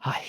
Hi,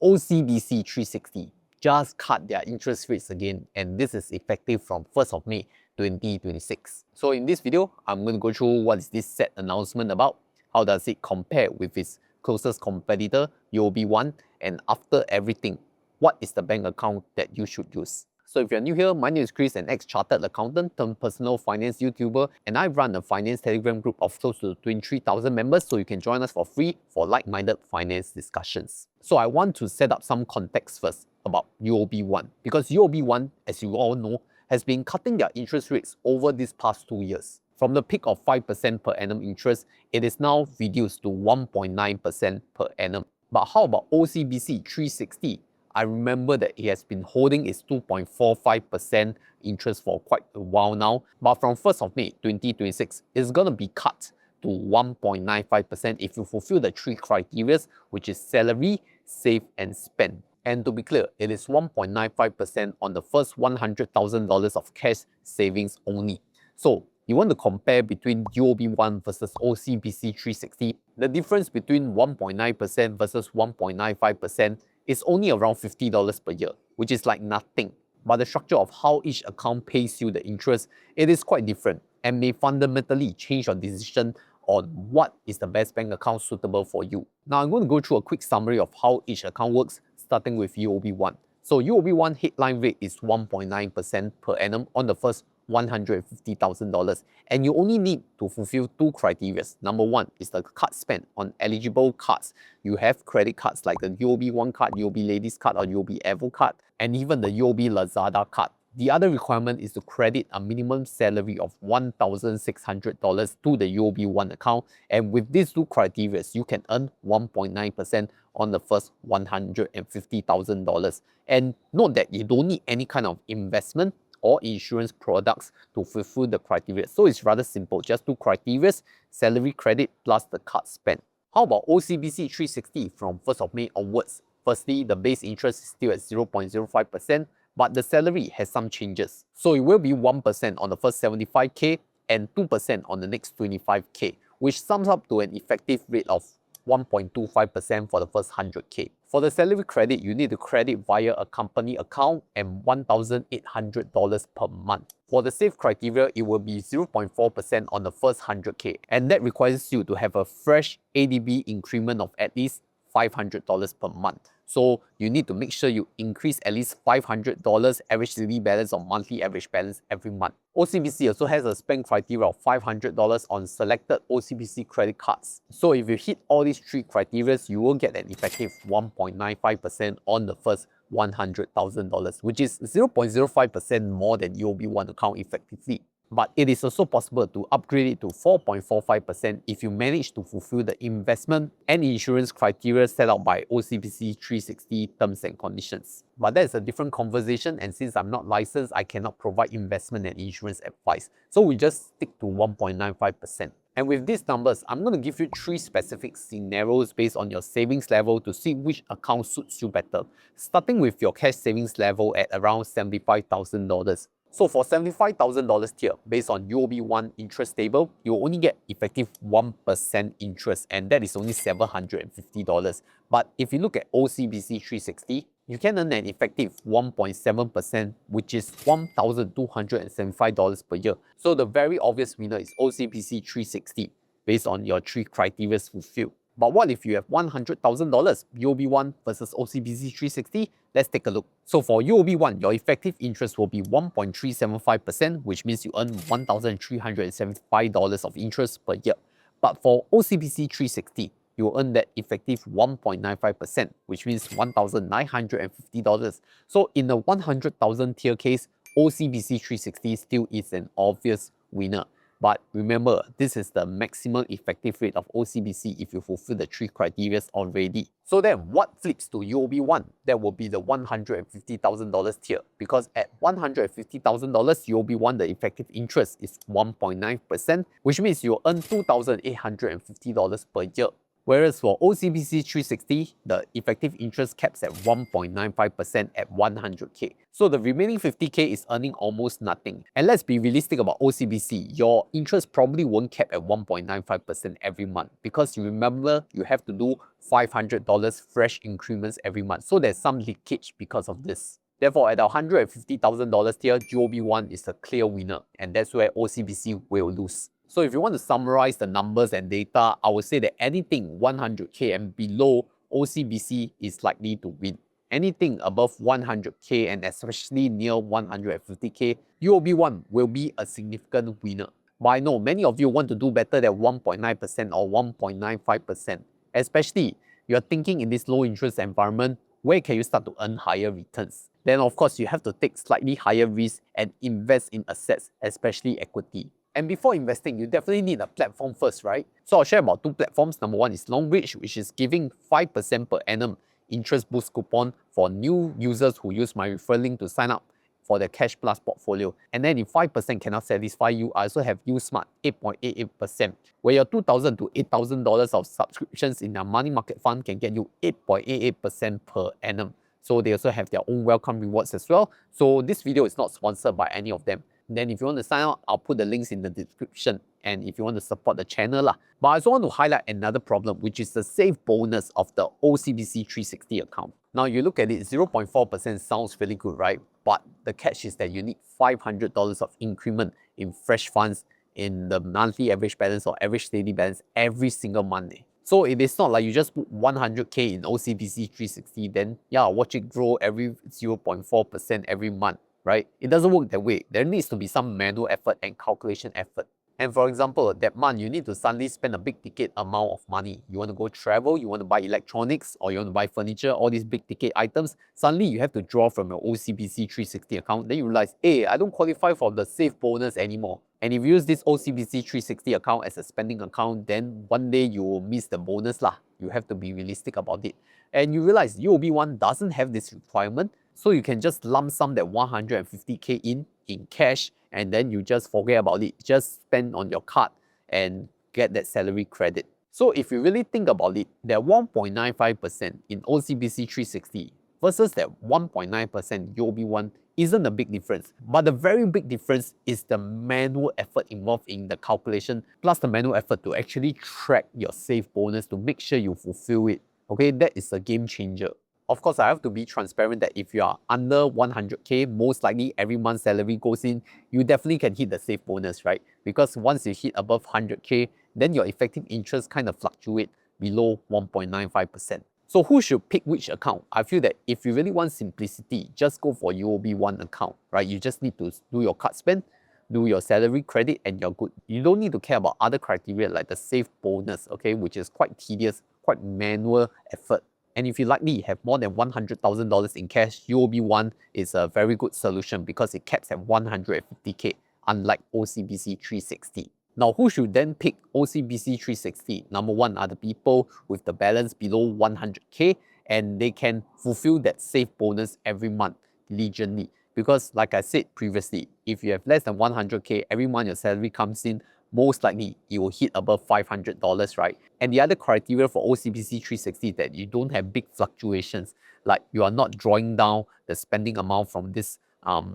OCBC 360 just cut their interest rates again, and this is effective from 1st of May 2026. So in this video, I'm going to go through what is this set announcement about, how does it compare with its closest competitor, UOB One, and after everything, what is the bank account that you should use. So if you're new here, my name is Chris, an ex-chartered accountant turned personal finance YouTuber, and I run a finance Telegram group of close to 23,000 members, so you can join us for free for like-minded finance discussions. So I want to set up some context first about UOB One, because UOB One, as you all know, has been cutting their interest rates over these past 2 years. From the peak of 5% per annum interest, it is now reduced to 1.9% per annum. But how about OCBC 360? I remember that it has been holding its 2.45% interest for quite a while now, but from 1st of May 2026, it's going to be cut to 1.95% if you fulfill the 3 criteria, which is salary, save, and spend. And to be clear, it is 1.95% on the first $100,000 of cash savings only. So you want to compare between UOB One versus OCBC 360, the difference between 1.9% versus 1.95% is only around $50 per year, which is like nothing. But the structure of how each account pays you the interest, it is quite different and may fundamentally change your decision on what is the best bank account suitable for you. Now I'm going to go through a quick summary of how each account works, starting with UOB One. So UOB One headline rate is 1.9% per annum on the first $150,000, and you only need to fulfill 2 criteria. Number 1 is the card spend on eligible cards. You have credit cards like the UOB One card, UOB Ladies card, or UOB Evo card, and even the UOB Lazada card. The other requirement is to credit a minimum salary of $1,600 to the UOB One account, and with these 2 criteria, you can earn 1.9% on the first $150,000. And note that you don't need any kind of investment or insurance products to fulfill the criteria. So it's rather simple, just 2 criteria, salary credit plus the card spend. How about OCBC 360 from 1st of May onwards? Firstly, the base interest is still at 0.05%, but the salary has some changes. So it will be 1% on the first 75K and 2% on the next 25K, which sums up to an effective rate of 1.25% for the first 100K. For the salary credit, you need to credit via a company account and $1,800 per month. For the save criteria, it will be 0.4% on the first 100K, and that requires you to have a fresh ADB increment of at least $500 per month. So you need to make sure you increase at least $500 average daily balance or monthly average balance every month. OCBC also has a spend criteria of $500 on selected OCBC credit cards. So if you hit all these 3 criteria, you will get an effective 1.95% on the first $100,000, which is 0.05% more than UOB One account effectively. But it is also possible to upgrade it to 4.45% if you manage to fulfill the investment and insurance criteria set out by OCBC 360 terms and conditions. But that's a different conversation, and since I'm not licensed, I cannot provide investment and insurance advice. So we just stick to 1.95%. And with these numbers, I'm going to give you 3 specific scenarios based on your savings level to see which account suits you better, starting with your cash savings level at around $75,000. So for $75,000 tier, based on UOB One interest table, you only get effective 1% interest, and that is only $750. But if you look at OCBC 360, you can earn an effective 1.7%, which is $1,275 per year. So the very obvious winner is OCBC 360, based on your 3 criteria fulfilled. But what if you have $100,000, UOB One versus OCBC 360? Let's take a look. So for UOB One, your effective interest will be 1.375%, which means you earn $1,375 of interest per year. But for OCBC 360, you will earn that effective 1.95%, which means $1,950. So in the 100,000 tier case, OCBC 360 still is an obvious winner. But remember, this is the maximum effective rate of OCBC if you fulfill the 3 criteria already. So then what flips to UOB One? That will be the $150,000 tier, because at $150,000, UOB One, the effective interest is 1.9%, which means you earn $2,850 per year. Whereas for OCBC 360, the effective interest caps at 1.95% at 100k. So the remaining 50k is earning almost nothing. And let's be realistic about OCBC, your interest probably won't cap at 1.95% every month, because you remember you have to do $500 fresh increments every month. So there's some leakage because of this. Therefore, at $150,000 tier, UOB One is a clear winner, and that's where OCBC will lose. So if you want to summarize the numbers and data, I would say that anything 100k and below, OCBC is likely to win. Anything above 100k and especially near 150k, UOB One will be a significant winner. But I know many of you want to do better than 1.9% or 1.95%, especially you're thinking in this low interest environment, where can you start to earn higher returns? Then of course you have to take slightly higher risk and invest in assets, especially equity. And before investing, you definitely need a platform first, right? So I'll share about two platforms. Number one is Longbridge, which is giving 5% per annum interest boost coupon for new users who use my referral link to sign up for the Cash Plus portfolio. And then if 5% cannot satisfy you, I also have USmart 8.88%, where your $2,000 to $8,000 of subscriptions in their money market fund can get you 8.88% per annum. So they also have their own welcome rewards as well. So this video is not sponsored by any of them. Then if you want to sign up, I'll put the links in the description, and if you want to support the channel lah. But I also want to highlight another problem, which is the save bonus of the OCBC 360 account. Now you look at it, 0.4% sounds really good, right? But the catch is that you need $500 of increment in fresh funds in the monthly average balance or average daily balance every single month. So it is not like you just put 100k in OCBC 360, then yeah, watch it grow every 0.4% every month. Right? It doesn't work that way. There needs to be some manual effort and calculation effort. And for example, that month you need to suddenly spend a big ticket amount of money. You want to go travel, you want to buy electronics, or you want to buy furniture, all these big ticket items. Suddenly you have to draw from your OCBC 360 account. Then you realize, hey, I don't qualify for the save bonus anymore. And if you use this OCBC 360 account as a spending account, then one day you will miss the bonus lah. You have to be realistic about it. And you realize UOB One doesn't have this requirement. So you can just lump sum that 150k in cash, and then you just forget about it. Just spend on your card and get that salary credit. So if you really think about it, that 1.95% in OCBC 360 versus that 1.9% UOB One isn't a big difference. But the very big difference is the manual effort involved in the calculation, plus the manual effort to actually track your save bonus to make sure you fulfill it. Okay, that is a game changer. Of course, I have to be transparent that if you are under 100k, most likely every month salary goes in, you definitely can hit the save bonus, right? Because once you hit above 100k, then your effective interest kind of fluctuate below 1.95%. So who should pick which account? I feel that if you really want simplicity, just go for UOB One account, right? You just need to do your card spend, do your salary credit, and you're good. You don't need to care about other criteria like the save bonus, okay, which is quite tedious, quite manual effort. And if you likely have more than $100,000 in cash, UOB One is a very good solution because it caps at 150k, unlike OCBC 360. Now, who should then pick OCBC 360? Number one are the people with the balance below 100k, and they can fulfill that save bonus every month diligently. Because like I said previously, if you have less than 100k, every month your salary comes in, most likely you will hit above $500, right? And the other criteria for OCBC 360 is that you don't have big fluctuations, like you are not drawing down the spending amount from this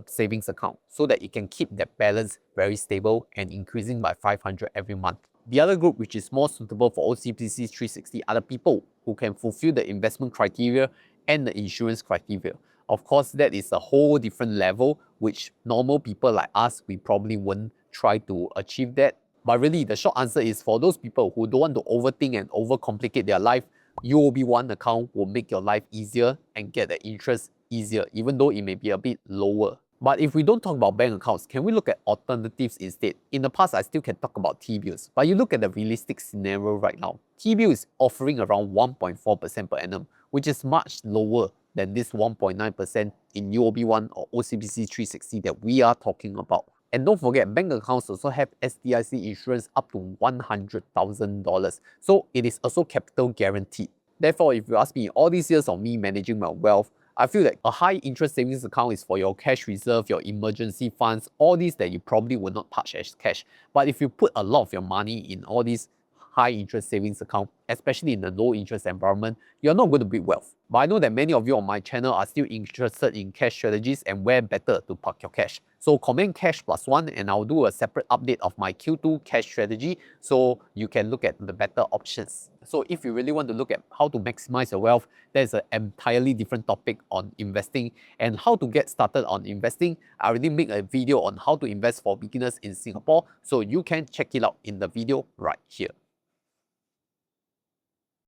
savings account, so that you can keep that balance very stable and increasing by 500 every month. The other group which is more suitable for OCBC 360 are the people who can fulfill the investment criteria and the insurance criteria. Of course, that is a whole different level, which normal people like us, we probably won't try to achieve that. But really, the short answer is for those people who don't want to overthink and overcomplicate their life, UOB One account will make your life easier and get the interest easier, even though it may be a bit lower. But if we don't talk about bank accounts, can we look at alternatives instead? In the past, I still can talk about T-bills, but you look at the realistic scenario right now. T-bill is offering around 1.4% per annum, which is much lower than this 1.9% in UOB One or OCBC 360 that we are talking about. And don't forget, bank accounts also have SDIC insurance up to $100,000. So it is also capital guaranteed. Therefore, if you ask me, all these years of me managing my wealth, I feel that a high interest savings account is for your cash reserve, your emergency funds, all these that you probably will not touch as cash. But if you put a lot of your money in all these high interest savings account, especially in the low interest environment, you're not going to build wealth. But I know that many of you on my channel are still interested in cash strategies and where better to park your cash. So comment cash +1 and I'll do a separate update of my Q2 cash strategy so you can look at the better options. So if you really want to look at how to maximize your wealth, there's an entirely different topic on investing and how to get started on investing. I already made a video on how to invest for beginners in Singapore, so you can check it out in the video right here.